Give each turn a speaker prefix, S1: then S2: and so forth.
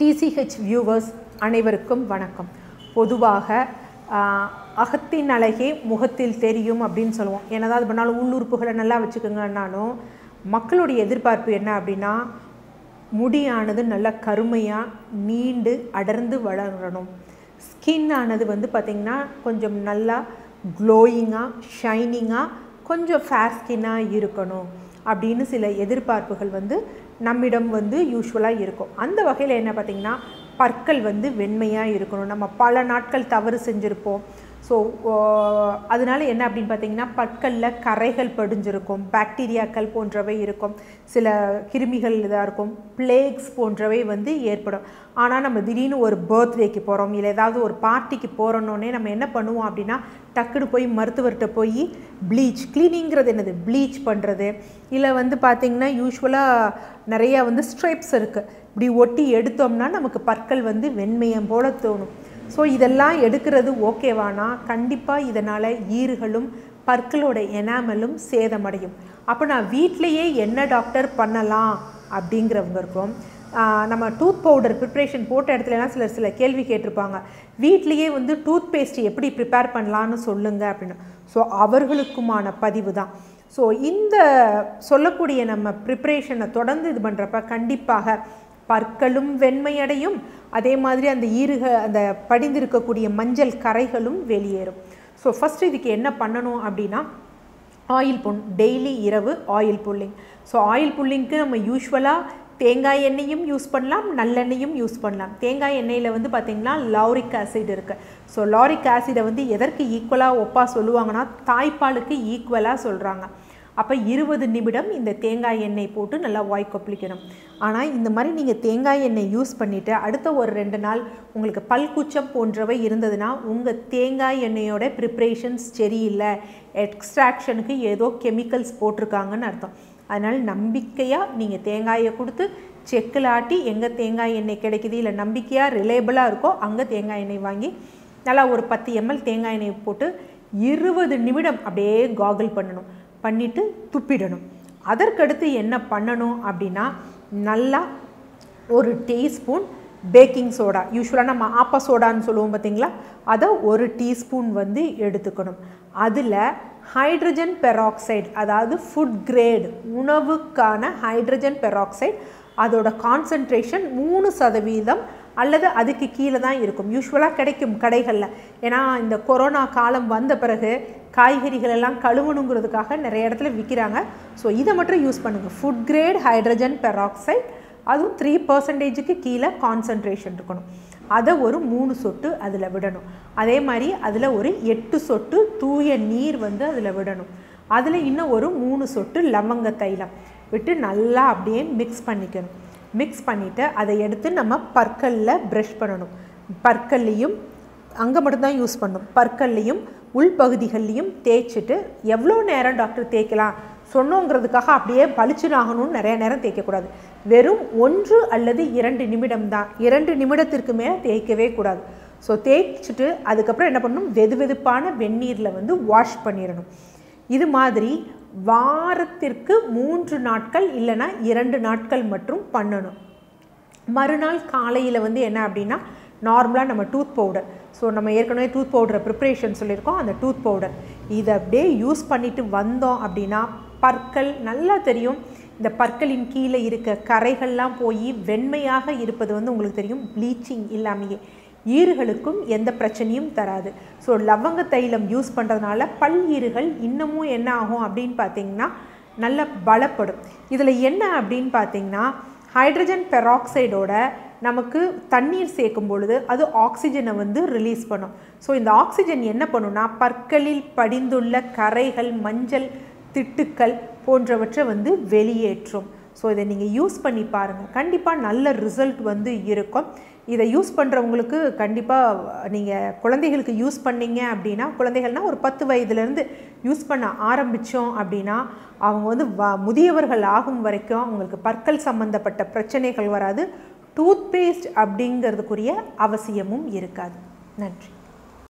S1: TCH viewers அனைவருக்கும் வணக்கம். பொதுவாக அகத்தின் அழகே முகத்தில் தெரியும் அப்படின்னு சொல்லுவோம். என்னதான் பண்ணாலும் உள்ளுறுப்புகளை நல்லா வச்சுக்கோங்கன்னாலும் மக்களுடைய எதிர்பார்ப்பு என்ன அப்படின்னா முடியானது நல்லா கருமையாக நீண்டு அடர்ந்து வளரணும். ஸ்கின் ஆனது பார்த்திங்கன்னா கொஞ்சம் நல்லா க்ளோயிங்காக ஷைனிங்காக கொஞ்சம் ஃபேர் ஸ்கின்னாக இருக்கணும் அப்படின்னு சில எதிர்பார்ப்புகள் நம்மிடம் யூஸ்வலாக இருக்கும். அந்த வகையில் என்ன பார்த்திங்கன்னா பற்கள் வெண்மையாக இருக்கணும். நம்ம பல நாட்கள் தவறு செஞ்சுருப்போம். ஸோ அதனால் என்ன அப்படின்னு பார்த்திங்கன்னா பற்களில் கரைகள் படிஞ்சிருக்கும், பாக்டீரியாக்கள் போன்றவை இருக்கும், சில கிருமிகள் இதாக இருக்கும், பிளேக்ஸ் போன்றவை ஏற்படும். ஆனால் நம்ம திடீர்னு ஒரு பர்த்டேக்கு போகிறோம் இல்லை ஏதாவது ஒரு பார்ட்டிக்கு போகிறோன்னே நம்ம என்ன பண்ணுவோம் அப்படின்னா டக்குன்னு போய் மருத்துவர்கிட்ட போய் ப்ளீச், க்ளீனிங்கிறது என்னது ப்ளீச் பண்ணுறது, இல்லை பார்த்திங்கன்னா யூஸ்வலாக நிறையா ஸ்ட்ரைப்ஸ் இருக்குது, இப்படி ஒட்டி எடுத்தோம்னா நமக்கு பற்கள் வெண்மையம் போல தோணும். ஸோ இதெல்லாம் எடுக்கிறது ஓகேவானா கண்டிப்பாக இதனால் ஈறுகளும் பற்களோட எனாமலும் சேதமடையும். அப்போ நான் வீட்டிலையே என்ன டாக்டர் பண்ணலாம் அப்படிங்கிறவங்க இருக்கும். நம்ம டூத் பவுடர் ப்ரிப்ரேஷன் போட்ட இடத்துலலாம் சில கேள்வி கேட்டிருப்பாங்க, வீட்லேயே டூத் பேஸ்ட் எப்படி ப்ரிப்பேர் பண்ணலான்னு சொல்லுங்கள் அப்படின்னு. ஸோ அவர்களுக்குமான பதிவு தான். ஸோ இந்த சொல்லக்கூடிய நம்ம ப்ரிப்ரேஷனை தொடர்ந்து இது பண்ணுறப்ப கண்டிப்பாக பற்களும் வெண்மையடையும், அதே மாதிரி அந்த அந்த படிந்திருக்கக்கூடிய மஞ்சள் கரைகளும் வெளியேறும். ஸோ ஃபஸ்ட்டு இதுக்கு என்ன பண்ணணும் அப்படின்னா ஆயில் டெய்லி இரவு ஆயில் புல்லிங். ஸோ ஆயில் புல்லிங்க்கு நம்ம யூஸ்வலாக தேங்காய் எண்ணெயும் யூஸ் பண்ணலாம், நல்லெண்ணெயும் யூஸ் பண்ணலாம். தேங்காய் எண்ணெயில் பார்த்திங்கன்னா லாரிக் ஆசிட் இருக்குது. ஸோ லாரிக் ஆசிடை எதற்கு ஈக்குவலாக ஒப்பா சொல்லுவாங்கன்னா தாய்ப்பாலுக்கு ஈக்குவலாக சொல்கிறாங்க. அப்போ 20 நிமிடம் இந்த தேங்காய் எண்ணெய் போட்டு நல்லா வாய் கொப்பளிக்கணும். ஆனால் இந்த மாதிரி நீங்கள் தேங்காய் எண்ணெய் யூஸ் பண்ணிவிட்டு அடுத்த ஒரு 2 நாள் உங்களுக்கு பல்குச்சம் போன்றவை இருந்ததுன்னா உங்கள் தேங்காய் எண்ணெயோட ப்ரிப்ரேஷன்ஸ் சரியில்லை, எக்ஸ்ட்ராக்ஷனுக்கு ஏதோ கெமிக்கல்ஸ் போட்டிருக்காங்கன்னு அர்த்தம். அதனால் நம்பிக்கையாக நீங்கள் தேங்காயை கொடுத்து செக்கில் ஆட்டி எங்கே தேங்காய் எண்ணெய் கிடைக்குது இல்லை நம்பிக்கையாக ரிலேபிளாக இருக்கோ அங்கே தேங்காய் எண்ணெய் வாங்கி நல்லா ஒரு 10 ml தேங்காய் எண்ணெய் போட்டு 20 நிமிடம் அப்படியே காகிள் பண்ணணும், பண்ணிவிட்டு துப்பிடணும். அதற்கடுத்து என்ன பண்ணணும் அப்படின்னா நல்லா ஒரு டீஸ்பூன் பேக்கிங் சோடா, யூஸ்வலாக நம்ம ஆப்ப சோடான்னு சொல்லுவோம் பார்த்திங்களா, அதை ஒரு டீஸ்பூன் எடுத்துக்கணும். அதில் ஹைட்ரஜன் பெராக்சைடு, அதாவது ஃபுட் கிரேட் உணவுக்கான ஹைட்ரஜன் பெராக்சைடு, அதோட கான்சன்ட்ரேஷன் 3% அல்லது அதுக்கு கீழே தான் இருக்கும். யூஸ்வலாக கிடைக்கும் கடைகளில். ஏன்னா இந்த கொரோனா காலம் வந்த பிறகு காய்கறிகள் எல்லாம் கழுவணுங்கிறதுக்காக நிறைய இடத்துல விற்கிறாங்க. ஸோ இதை மட்டும் யூஸ் பண்ணுங்கள். ஃபுட் கிரேட் ஹைட்ரஜன் பெராக்சைடு, அதுவும் 3%க்கு கீழே கான்சன்ட்ரேஷன் இருக்கணும். அதை ஒரு 3 சொட்டு அதில் விடணும். அதே மாதிரி அதில் ஒரு 8 சொட்டு தூய நீர் அதில் விடணும். அதில் இன்னும் ஒரு 3 சொட்டு லவங்க தைலம் விட்டு நல்லா அப்படியே மிக்ஸ் பண்ணிக்கணும். மிக்ஸ் பண்ணிவிட்டு அதை எடுத்து நம்ம பற்களில் ப்ரஷ் பண்ணணும். பற்கள்லேயும் அங்கே மட்டும்தான் யூஸ் பண்ணணும். பற்கள்லேயும் உள்பகுதிகள்லேயும் தேய்ச்சிட்டு எவ்வளோ நேரம் டாக்டர் தேய்க்கலாம் சொன்னோங்கிறதுக்காக அப்படியே பளிச்சுன்னு ஆகணும்னு நிறைய நேரம் தேய்க்கக்கூடாது. வெறும் 1 அல்லது 2 நிமிடம் தான். 2 நிமிடத்திற்கு மேலே தேய்க்கவே கூடாது. ஸோ தேய்ச்சிட்டு அதுக்கப்புறம் என்ன பண்ணணும், வெதுவெதுப்பான வெந்நீரில் வாஷ் பண்ணிடணும். இது மாதிரி வாரத்திற்கு 3 நாட்கள் இல்லைனா 2 நாட்கள் மட்டும் பண்ணணும். மறுநாள் காலையில் என்ன அப்படின்னா நார்மலாக நம்ம டூத் பவுடர், ஸோ நம்ம ஏற்கனவே டூத் பவுடரை ப்ரிப்ரேஷன் சொல்லியிருக்கோம், அந்த டூத் பவுடர் இதை அப்படியே யூஸ் பண்ணிவிட்டு வந்தோம் அப்படின்னா பற்கள் நல்லா தெரியும். இந்த பற்களின் கீழே இருக்க கரைகள்லாம் போய் வெண்மையாக இருப்பது உங்களுக்கு தெரியும், ப்ளீச்சிங் இல்லாமையே. ஈறுகளுக்கும் எந்த பிரச்சனையும் தராது. ஸோ லவங்க தைலம் யூஸ் பண்ணுறதுனால பல் ஈறுகள் இன்னமும் என்ன ஆகும் அப்படின்னு பார்த்திங்கன்னா நல்ல பலப்படும். இதில் என்ன அப்படின்னு பார்த்திங்கன்னா ஹைட்ரஜன் பெராக்சைடோட நமக்கு தண்ணீர் சேர்க்கும் பொழுது அது ஆக்சிஜனை ரிலீஸ் பண்ணும். ஸோ இந்த ஆக்சிஜன் என்ன பண்ணுன்னா பற்களில் படிந்துள்ள கரைகள், மஞ்சள் திட்டுக்கள் போன்றவற்றை வெளியேற்றும். ஸோ இதை நீங்கள் யூஸ் பண்ணி பாருங்கள், கண்டிப்பாக நல்ல ரிசல்ட் இருக்கும். இதை யூஸ் பண்ணுறவங்களுக்கு கண்டிப்பாக நீங்கள் குழந்தைகளுக்கு யூஸ் பண்ணிங்க அப்படின்னா, குழந்தைகள்னால் ஒரு 10 வயதுலேருந்து யூஸ் பண்ண ஆரம்பித்தோம் அப்படின்னா அவங்க முதியவர்கள் ஆகும் வரைக்கும் அவங்களுக்கு பற்கள் சம்மந்தப்பட்ட பிரச்சனைகள் வராது. டூத் பேஸ்ட் அப்படிங்கிறதுக்குரிய அவசியமும் இருக்காது. நன்றி.